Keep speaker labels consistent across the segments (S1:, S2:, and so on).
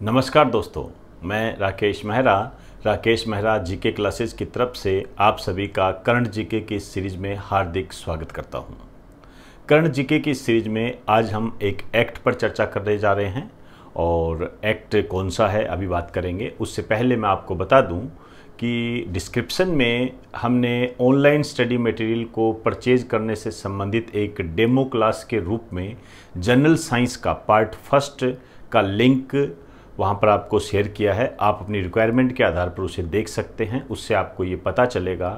S1: नमस्कार दोस्तों, मैं राकेश मेहरा जीके क्लासेस की तरफ से आप सभी का करंट जीके की इस सीरीज में हार्दिक स्वागत करता हूं। करंट जीके की इस सीरीज में आज हम एक एक्ट पर चर्चा करने जा रहे हैं और एक्ट कौन सा है अभी बात करेंगे। उससे पहले मैं आपको बता दूं कि डिस्क्रिप्शन में हमने ऑनलाइन स्टडी मटेरियल को परचेज करने से संबंधित एक डेमो क्लास के रूप में जनरल साइंस का पार्ट फर्स्ट का लिंक वहाँ पर आपको शेयर किया है। आप अपनी रिक्वायरमेंट के आधार पर उसे देख सकते हैं। उससे आपको ये पता चलेगा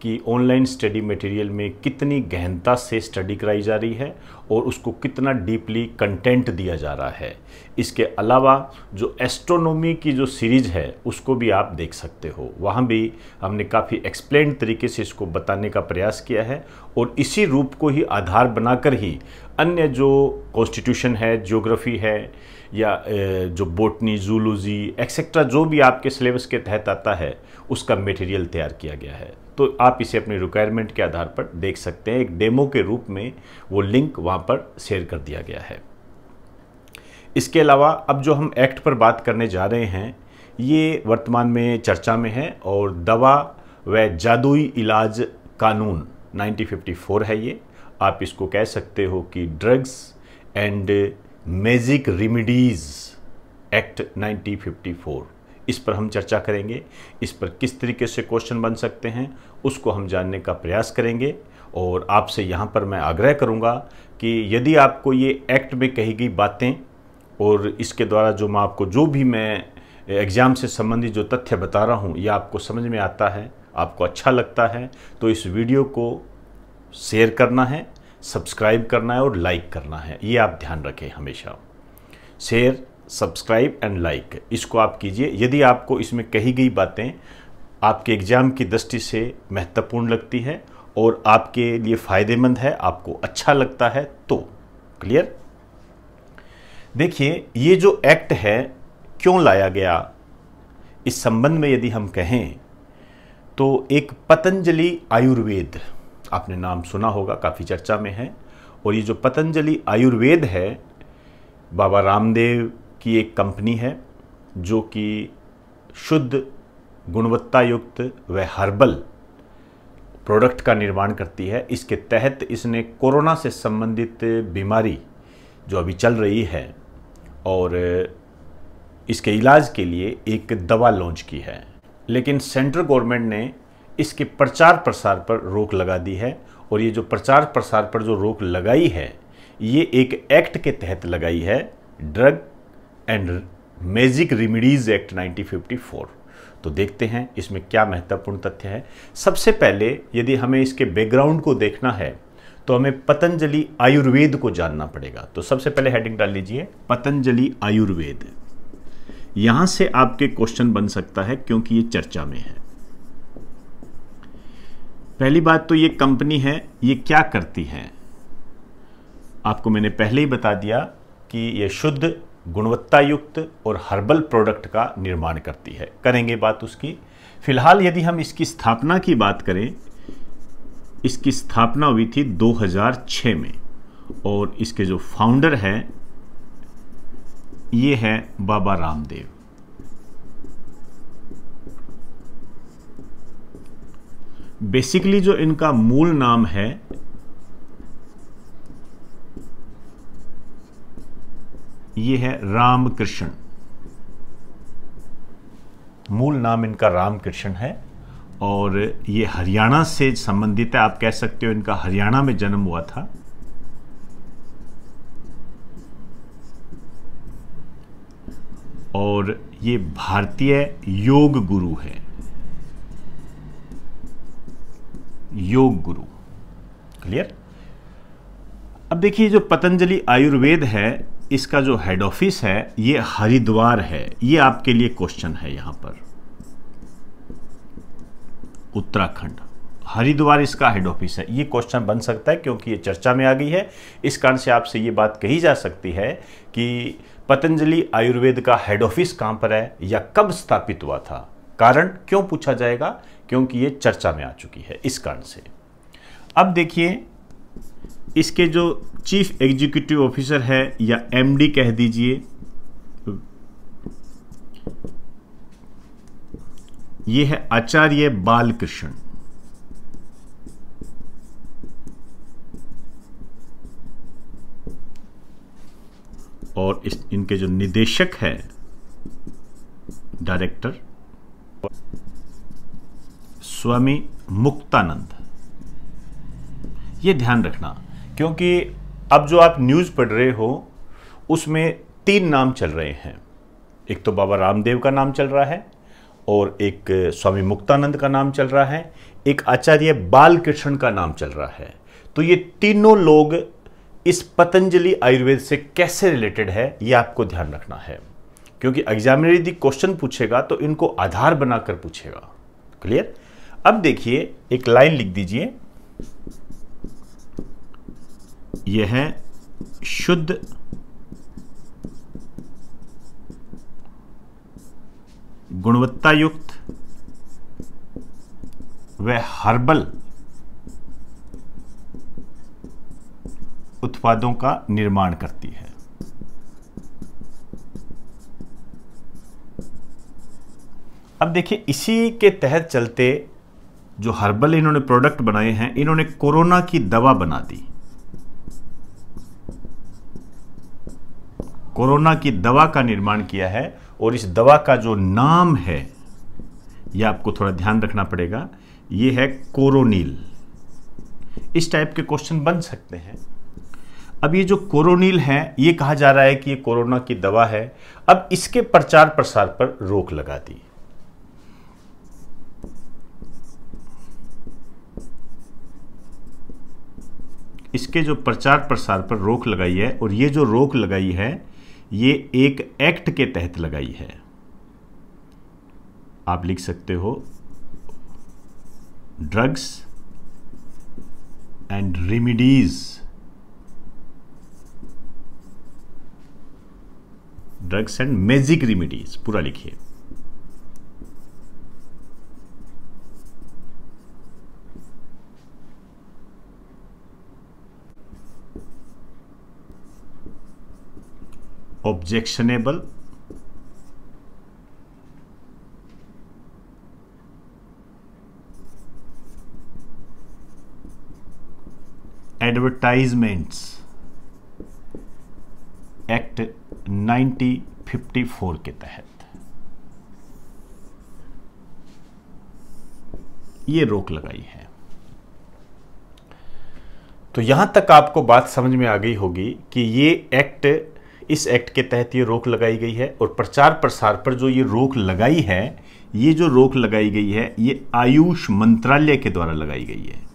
S1: कि ऑनलाइन स्टडी मटेरियल में कितनी गहनता से स्टडी कराई जा रही है और उसको कितना डीपली कंटेंट दिया जा रहा है। इसके अलावा जो एस्ट्रोनॉमी की जो सीरीज़ है उसको भी आप देख सकते हो। वहाँ भी हमने काफ़ी एक्सप्लेन तरीके से इसको बताने का प्रयास किया है और इसी रूप को ही आधार बनाकर ही अन्य जो कॉन्स्टिट्यूशन है, ज्योग्राफी है या जो बोटनी, जूलॉजी एक्सेट्रा जो भी आपके सिलेबस के तहत आता है उसका मटेरियल तैयार किया गया है। तो आप इसे अपनी रिक्वायरमेंट के आधार पर देख सकते हैं। एक डेमो के रूप में वो लिंक वहाँ पर शेयर कर दिया गया है। इसके अलावा अब जो हम एक्ट पर बात करने जा रहे हैं ये वर्तमान में चर्चा में है और दवा व जादुई इलाज कानून 1954 है। ये आप इसको कह सकते हो कि drugs and magic remedies act 1954, इस पर हम चर्चा करेंगे। इस पर किस तरीके से क्वेश्चन बन सकते हैं उसको हम जानने का प्रयास करेंगे और आपसे यहाँ पर मैं आग्रह करूँगा कि यदि आपको ये एक्ट में कही गई बातें और इसके द्वारा जो मैं आपको जो भी मैं एग्ज़ाम से संबंधित जो तथ्य बता रहा हूँ ये आपको समझ में आता है, आपको अच्छा लगता है, तो इस वीडियो को शेयर करना है, सब्सक्राइब करना है और लाइक करना है। ये आप ध्यान रखें हमेशा। शेयर, सब्सक्राइब एंड लाइक इसको आप कीजिए यदि आपको इसमें कही गई बातें आपके एग्ज़ाम की दृष्टि से महत्वपूर्ण लगती है और आपके लिए फ़ायदेमंद है, आपको अच्छा लगता है तो। क्लियर? देखिए, ये जो एक्ट है क्यों लाया गया, इस संबंध में यदि हम कहें तो एक पतंजलि आयुर्वेद, आपने नाम सुना होगा, काफ़ी चर्चा में है। और ये जो पतंजलि आयुर्वेद है बाबा रामदेव की एक कंपनी है जो कि शुद्ध, गुणवत्ता युक्त व हर्बल प्रोडक्ट का निर्माण करती है। इसके तहत इसने कोरोना से संबंधित बीमारी जो अभी चल रही है और इसके इलाज के लिए एक दवा लॉन्च की है, लेकिन सेंट्रल गवर्नमेंट ने इसके प्रचार प्रसार पर रोक लगा दी है। और ये जो प्रचार प्रसार पर जो रोक लगाई है ये एक एक्ट के तहत लगाई है, drug and magic remedies act 1954। तो देखते हैं इसमें क्या महत्वपूर्ण तथ्य है। सबसे पहले यदि हमें इसके बैकग्राउंड को देखना है तो हमें पतंजलि आयुर्वेद को जानना पड़ेगा। तो सबसे पहले हेडिंग डाल लीजिए पतंजलि आयुर्वेद। यहां से आपके क्वेश्चन बन सकता है क्योंकि ये चर्चा में है। पहली बात तो ये कंपनी है, ये क्या करती है आपको मैंने पहले ही बता दिया कि ये शुद्ध, गुणवत्ता युक्त और हर्बल प्रोडक्ट का निर्माण करती है। करेंगे बात उसकी। फिलहाल यदि हम इसकी स्थापना की बात करें, इसकी स्थापना हुई थी 2006 में और इसके जो फाउंडर हैं ये है बाबा रामदेव। बेसिकली जो इनका मूल नाम है ये है रामकृष्ण। मूल नाम इनका रामकृष्ण है और ये हरियाणा से संबंधित है। आप कह सकते हो इनका हरियाणा में जन्म हुआ था। और ये भारतीय योग गुरु है, योग गुरु। क्लियर? अब देखिए, जो पतंजलि आयुर्वेद है इसका जो हेड ऑफिस है ये हरिद्वार है। ये आपके लिए क्वेश्चन है यहां पर, उत्तराखंड, हरिद्वार इसका हेड ऑफिस है। ये क्वेश्चन बन सकता है क्योंकि ये चर्चा में आ गई है। इस कारण से आपसे ये बात कही जा सकती है कि पतंजलि आयुर्वेद का हेड ऑफिस कहां पर है या कब स्थापित हुआ था। कारण क्यों पूछा जाएगा, क्योंकि ये चर्चा में आ चुकी है, इस कारण से। अब देखिए, इसके जो चीफ एग्जीक्यूटिव ऑफिसर है या एमडी कह दीजिए, ये है आचार्य बालकृष्ण। और इनके जो निदेशक हैं, डायरेक्टर, स्वामी मुक्तानंद। ये ध्यान रखना, क्योंकि अब जो आप न्यूज़ पढ़ रहे हो उसमें 3 नाम चल रहे हैं। एक तो बाबा रामदेव का नाम चल रहा है, और एक स्वामी मुक्तानंद का नाम चल रहा है, एक आचार्य बालकृष्ण का नाम चल रहा है। तो ये तीनों लोग इस पतंजलि आयुर्वेद से कैसे रिलेटेड है, ये आपको ध्यान रखना है, क्योंकि एग्जामिनर यदि क्वेश्चन पूछेगा तो इनको आधार बनाकर पूछेगा। क्लियर? अब देखिए, एक लाइन लिख दीजिए, यह है शुद्ध गुणवत्ता युक्त व हर्बल उत्पादों का निर्माण करती है। अब देखिए, इसी के तहत चलते जो हर्बल इन्होंने प्रोडक्ट बनाए हैं, इन्होंने कोरोना की दवा बना दी। कोरोना की दवा का निर्माण किया है, और इस दवा का जो नाम है, यह आपको थोड़ा ध्यान रखना पड़ेगा, यह है कोरोनिल। इस टाइप के क्वेश्चन बन सकते हैं। अब ये जो कोरोनिल है, ये कहा जा रहा है कि ये कोरोना की दवा है। अब इसके प्रचार प्रसार पर रोक लगा दी। इसके जो प्रचार प्रसार पर रोक लगाई है, और ये जो रोक लगाई है, ये एक एक्ट के तहत लगाई है। आप लिख सकते हो, drugs and remedies, drugs and magic remedies, पूरा लिखिए। ऑब्जेक्शनेबल, एडवर्टाइजमेंट्स एक्ट 1954 के तहत ये रोक लगाई है। तो यहां तक आपको बात समझ में आ गई होगी कि ये एक्ट, इस एक्ट के तहत ये रोक लगाई गई है, और प्रचार प्रसार पर जो ये रोक लगाई है, ये जो रोक लगाई गई है, ये आयुष मंत्रालय के द्वारा लगाई गई है।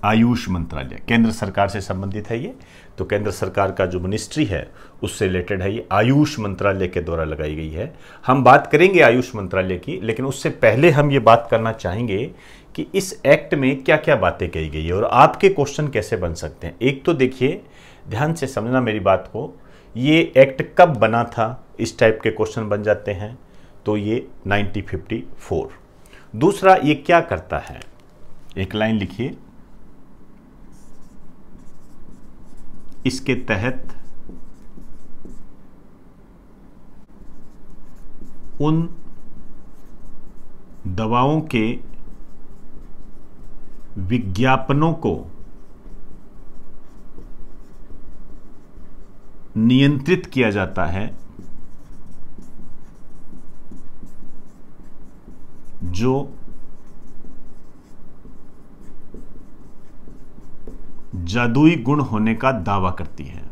S1: आयुष मंत्रालय केंद्र सरकार से संबंधित है ये, तो केंद्र सरकार का जो मिनिस्ट्री है उससे रिलेटेड है ये, आयुष मंत्रालय के द्वारा लगाई गई है। हम बात करेंगे आयुष मंत्रालय की, लेकिन उससे पहले हम ये बात करना चाहेंगे कि इस एक्ट में क्या क्या बातें कही गई है और आपके क्वेश्चन कैसे बन सकते हैं। एक तो देखिए, ध्यान से समझना मेरी बात को, ये एक्ट कब बना था, इस टाइप के क्वेश्चन बन जाते हैं, तो ये 1954। दूसरा, ये क्या करता है, एक लाइन लिखिए, इसके तहत उन दवाओं के विज्ञापनों को नियंत्रित किया जाता है जो जादुई गुण होने का दावा करती है।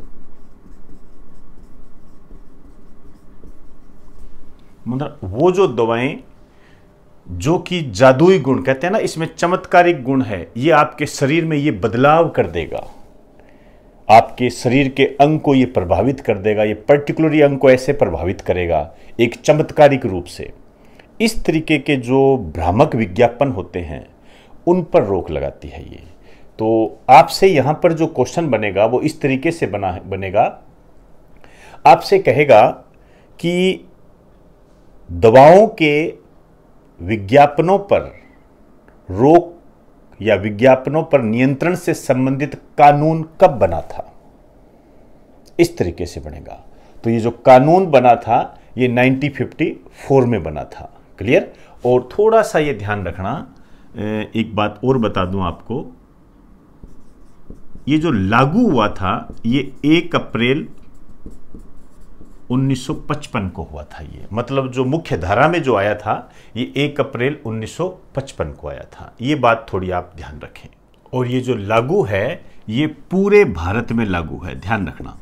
S1: मतलब वो जो दवाएं जो कि जादुई गुण कहते हैं ना, इसमें चमत्कारिक गुण है, ये आपके शरीर में ये बदलाव कर देगा, आपके शरीर के अंग को ये प्रभावित कर देगा, ये पर्टिकुलरली अंग को ऐसे प्रभावित करेगा एक चमत्कारिक रूप से। इस तरीके के जो भ्रामक विज्ञापन होते हैं उन पर रोक लगाती है ये। तो आपसे यहां पर जो क्वेश्चन बनेगा वो इस तरीके से बनेगा, आपसे कहेगा कि दवाओं के विज्ञापनों पर रोक या विज्ञापनों पर नियंत्रण से संबंधित कानून कब बना था, इस तरीके से बनेगा। तो ये जो कानून बना था ये 1954 में बना था। क्लियर। और थोड़ा सा ये ध्यान रखना, एक बात और बता दूं आपको, ये जो लागू हुआ था ये 1 अप्रैल 1955 को हुआ था। ये मतलब जो मुख्य धारा में जो आया था ये 1 अप्रैल 1955 को आया था। ये बात थोड़ी आप ध्यान रखें। और ये जो लागू है ये पूरे भारत में लागू है, ध्यान रखना,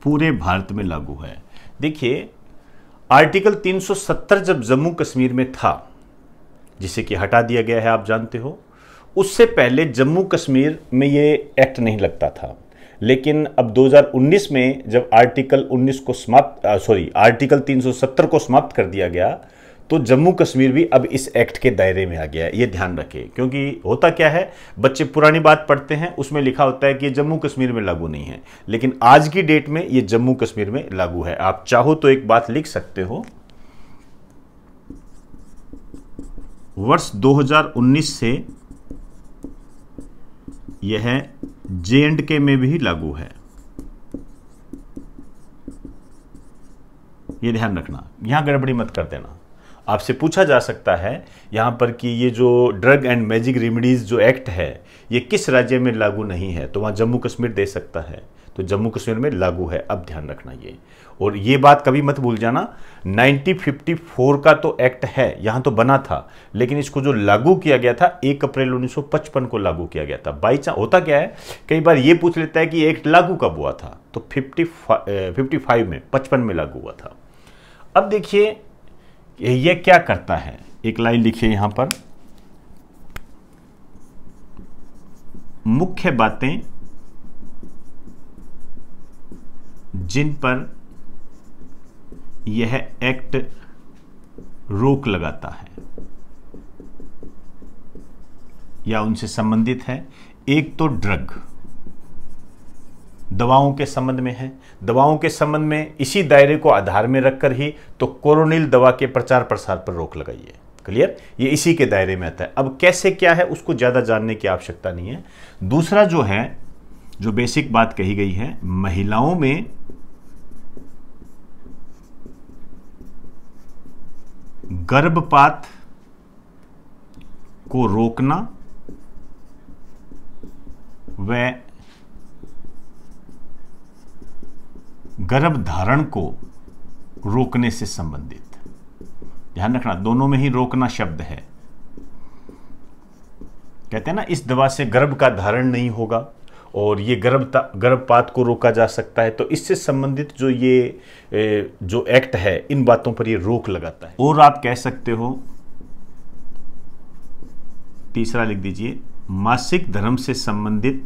S1: पूरे भारत में लागू है। देखिए आर्टिकल 370 जब जम्मू कश्मीर में था, जिसे कि हटा दिया गया है आप जानते हो, उससे पहले जम्मू कश्मीर में ये एक्ट नहीं लगता था। लेकिन अब 2019 में जब आर्टिकल 370 को समाप्त कर दिया गया तो जम्मू कश्मीर भी अब इस एक्ट के दायरे में आ गया है। ये ध्यान रखें, क्योंकि होता क्या है, बच्चे पुरानी बात पढ़ते हैं, उसमें लिखा होता है कि ये जम्मू कश्मीर में लागू नहीं है, लेकिन आज की डेट में ये जम्मू कश्मीर में लागू है। आप चाहो तो एक बात लिख सकते हो, वर्ष 2019 से यह J&K में भी लागू है। यह ध्यान रखना, यहां गड़बड़ी मत कर देना। आपसे पूछा जा सकता है यहां पर कि ये जो ड्रग एंड मैजिक रेमेडीज जो एक्ट है ये किस राज्य में लागू नहीं है, तो वहां जम्मू कश्मीर दे सकता है, तो जम्मू कश्मीर में लागू है। अब ध्यान रखना ये, और ये बात कभी मत भूल जाना, 1954 का तो एक्ट है, यहां तो बना था, लेकिन इसको जो लागू किया गया था 1 अप्रैल 1955 को लागू किया गया था। बाई चांस होता क्या है, कई बार ये पूछ लेता है कि एक्ट लागू कब हुआ था, तो 55 में लागू हुआ था। अब देखिए ये क्या करता है, एक लाइन लिखिए यहां पर, मुख्य बातें जिन पर यह एक्ट रोक लगाता है या उनसे संबंधित है। एक तो ड्रग, दवाओं के संबंध में है, दवाओं के संबंध में इसी दायरे को आधार में रखकर ही तो कोरोनिल दवा के प्रचार प्रसार पर रोक लगाइए। क्लियर, ये इसी के दायरे में आता है। अब कैसे क्या है उसको ज्यादा जानने की आवश्यकता नहीं है। दूसरा जो है, जो बेसिक बात कही गई है, महिलाओं में गर्भपात को रोकना व गर्भधारण को रोकने से संबंधित। ध्यान रखना, दोनों में ही रोकना शब्द है। कहते हैं ना, इस दवा से गर्भ का धारण नहीं होगा और ये गर्भपात को रोका जा सकता है, तो इससे संबंधित जो ये जो एक्ट है इन बातों पर ये रोक लगाता है। और आप कह सकते हो, तीसरा लिख दीजिए, मासिक धर्म से संबंधित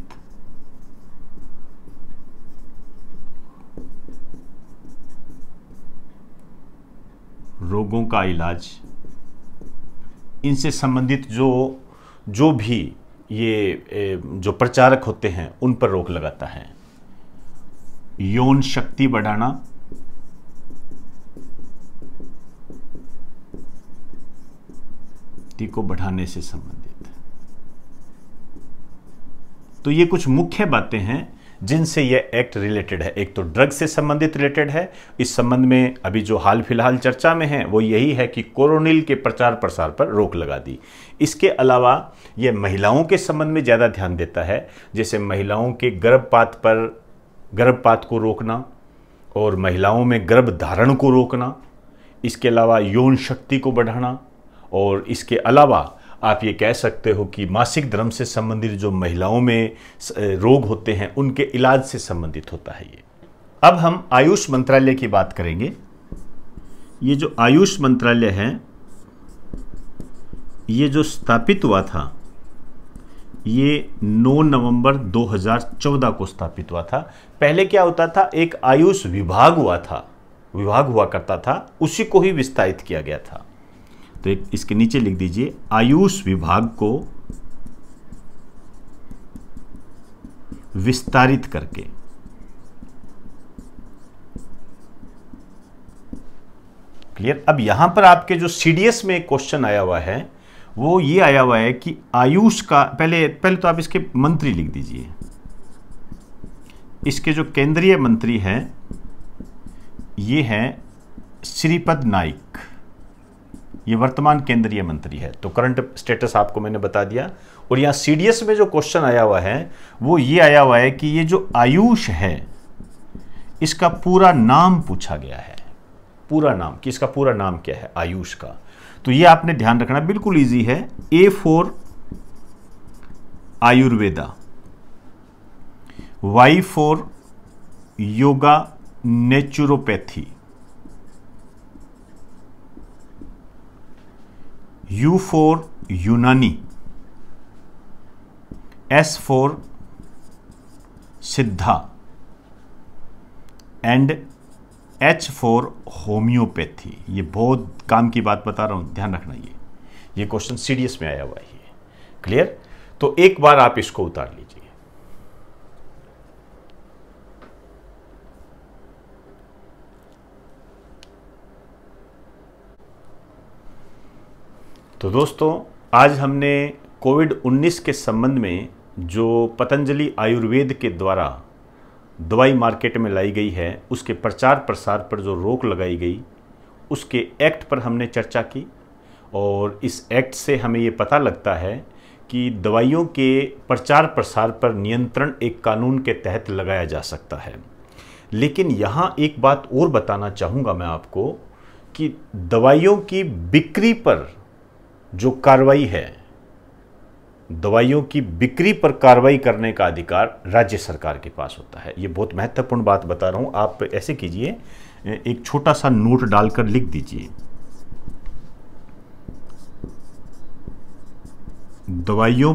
S1: रोगों का इलाज, इनसे संबंधित जो भी ये जो प्रचारक होते हैं उन पर रोक लगाता है। यौन शक्ति बढ़ाना, को बढ़ाने से संबंधित। तो ये कुछ मुख्य बातें हैं जिनसे यह एक्ट रिलेटेड है। एक तो ड्रग से संबंधित रिलेटेड है, इस संबंध में अभी जो हाल फिलहाल चर्चा में है वो यही है कि कोरोनिल के प्रचार प्रसार पर रोक लगा दी। इसके अलावा यह महिलाओं के संबंध में ज़्यादा ध्यान देता है, जैसे महिलाओं के गर्भपात को रोकना और महिलाओं में गर्भधारण को रोकना, इसके अलावा यौन शक्ति को बढ़ाना, और इसके अलावा आप ये कह सकते हो कि मासिक धर्म से संबंधित जो महिलाओं में रोग होते हैं उनके इलाज से संबंधित होता है ये। अब हम आयुष मंत्रालय की बात करेंगे। ये जो आयुष मंत्रालय है ये जो स्थापित हुआ था ये 9 नवंबर 2014 को स्थापित हुआ था। पहले क्या होता था, एक आयुष विभाग हुआ करता था, उसी को ही विस्तारित किया गया था। तो एक इसके नीचे लिख दीजिए, आयुष विभाग को विस्तारित करके। क्लियर। अब यहां पर आपके जो सीडीएस में एक क्वेश्चन आया हुआ है वो ये आया हुआ है कि आयुष का, पहले तो आप इसके मंत्री लिख दीजिए, इसके जो केंद्रीय मंत्री हैं ये हैं श्रीपद नाइक, ये वर्तमान केंद्रीय मंत्री है। तो करंट स्टेटस आपको मैंने बता दिया। और यहाँ सीडीएस में जो क्वेश्चन आया हुआ है वो ये आया हुआ है कि ये जो आयुष है इसका पूरा नाम पूछा गया है। पूरा नाम कि इसका पूरा नाम क्या है आयुष का। तो ये आपने ध्यान रखना, बिल्कुल इजी है। A for Ayurveda, Y for yoga naturopathy, U for Unani, S for Siddha and H for homeopathy. ये बहुत काम की बात बता रहा हूं, ध्यान रखना। ये क्वेश्चन सीडीएस में आया हुआ है। क्लियर? तो एक बार आप इसको उतार लीजिए। तो दोस्तों, आज हमने कोविड-19 के संबंध में जो पतंजलि आयुर्वेद के द्वारा दवाई मार्केट में लाई गई है उसके प्रचार प्रसार पर जो रोक लगाई गई उसके एक्ट पर हमने चर्चा की। और इस एक्ट से हमें ये पता लगता है कि दवाइयों के प्रचार प्रसार पर नियंत्रण एक कानून के तहत लगाया जा सकता है। लेकिन यहाँ एक बात और बताना चाहूँगा मैं आपको कि दवाइयों की बिक्री पर जो कार्रवाई है, दवाइयों की बिक्री पर कार्रवाई करने का अधिकार राज्य सरकार के पास होता है। ये बहुत महत्वपूर्ण बात बता रहा हूं। आप ऐसे कीजिए, एक छोटा सा नोट डालकर लिख दीजिए, दवाइयों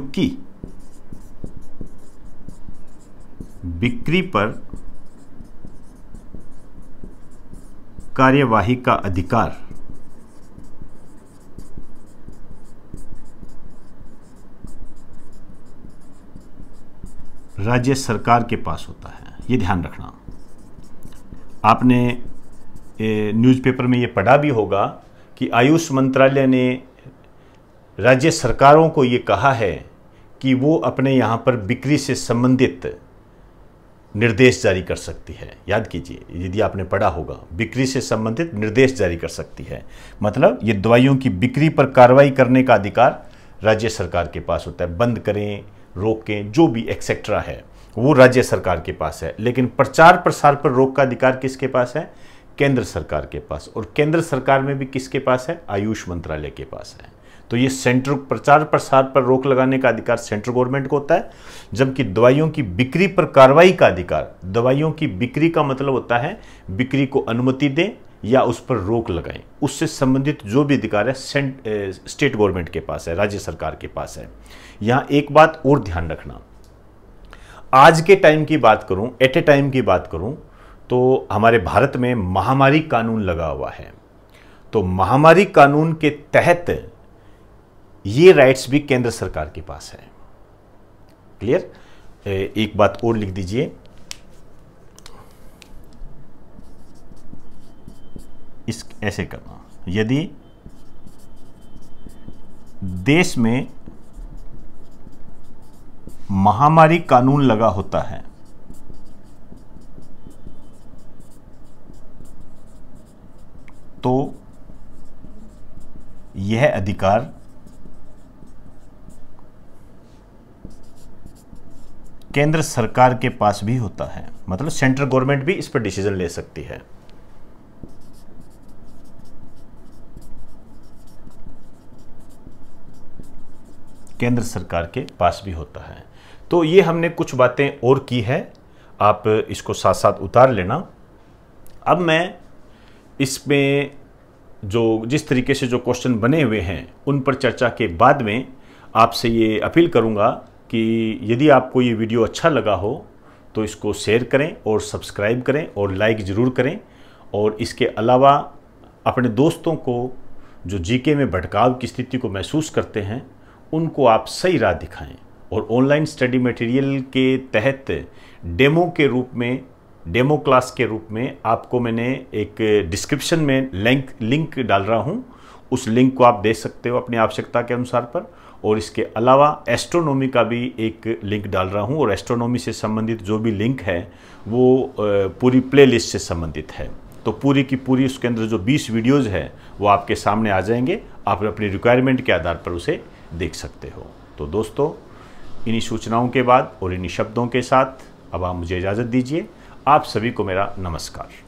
S1: की बिक्री पर कार्यवाही का अधिकार राज्य सरकार के पास होता है। ये ध्यान रखना। आपने न्यूज़पेपर में ये पढ़ा भी होगा कि आयुष मंत्रालय ने राज्य सरकारों को ये कहा है कि वो अपने यहाँ पर बिक्री से संबंधित निर्देश जारी कर सकती है। याद कीजिए, यदि आपने पढ़ा होगा, बिक्री से संबंधित निर्देश जारी कर सकती है। मतलब ये दवाइयों की बिक्री पर कार्रवाई करने का अधिकार राज्य सरकार के पास होता है। बंद करें, रोकें, जो भी एक्सेट्रा है वो राज्य सरकार के पास है। लेकिन प्रचार प्रसार पर रोक का अधिकार किसके पास है? केंद्र सरकार के पास। और केंद्र सरकार में भी किसके पास है? आयुष मंत्रालय के पास है। तो ये सेंट्रल प्रचार प्रसार पर रोक लगाने का अधिकार सेंट्रल गवर्नमेंट को होता है, जबकि दवाइयों की बिक्री पर कार्रवाई का अधिकार, दवाइयों की बिक्री का मतलब होता है बिक्री को अनुमति दें या उस पर रोक लगाएं, उससे संबंधित जो भी अधिकार है स्टेट गवर्नमेंट के पास है, राज्य सरकार के पास है। यहां एक बात और ध्यान रखना, आज के टाइम की बात करूं, एट ए टाइम की बात करूं, तो हमारे भारत में महामारी कानून लगा हुआ है। तो महामारी कानून के तहत ये राइट्स भी केंद्र सरकार के पास है। क्लियर? एक बात और लिख दीजिए, इस ऐसे करना, यदि देश में महामारी कानून लगा होता है तो यह अधिकार केंद्र सरकार के पास भी होता है। मतलब सेंट्रल गवर्नमेंट भी इस पर डिसीजन ले सकती है। केंद्र सरकार के पास भी होता है। तो ये हमने कुछ बातें और की है, आप इसको साथ साथ उतार लेना। अब मैं इसमें जो जिस तरीके से जो क्वेश्चन बने हुए हैं उन पर चर्चा के बाद में आपसे ये अपील करूंगा कि यदि आपको ये वीडियो अच्छा लगा हो तो इसको शेयर करें और सब्सक्राइब करें और लाइक ज़रूर करें। और इसके अलावा अपने दोस्तों को जो जीके में भटकाव की स्थिति को महसूस करते हैं उनको आप सही राह दिखाएं। और ऑनलाइन स्टडी मटेरियल के तहत डेमो क्लास के रूप में आपको मैंने एक डिस्क्रिप्शन में लिंक डाल रहा हूं, उस लिंक को आप देख सकते हो अपनी आवश्यकता के अनुसार पर। और इसके अलावा एस्ट्रोनॉमी का भी एक लिंक डाल रहा हूँ, और एस्ट्रोनॉमी से संबंधित जो भी लिंक है वो पूरी प्लेलिस्ट से संबंधित है। तो पूरी की पूरी उसके अंदर जो 20 वीडियोज़ है वो आपके सामने आ जाएंगे, आप अपनी रिक्वायरमेंट के आधार पर उसे देख सकते हो। तो दोस्तों, इन्हीं सूचनाओं के बाद और इन्हीं शब्दों के साथ अब आप मुझे इजाज़त दीजिए। आप सभी को मेरा नमस्कार।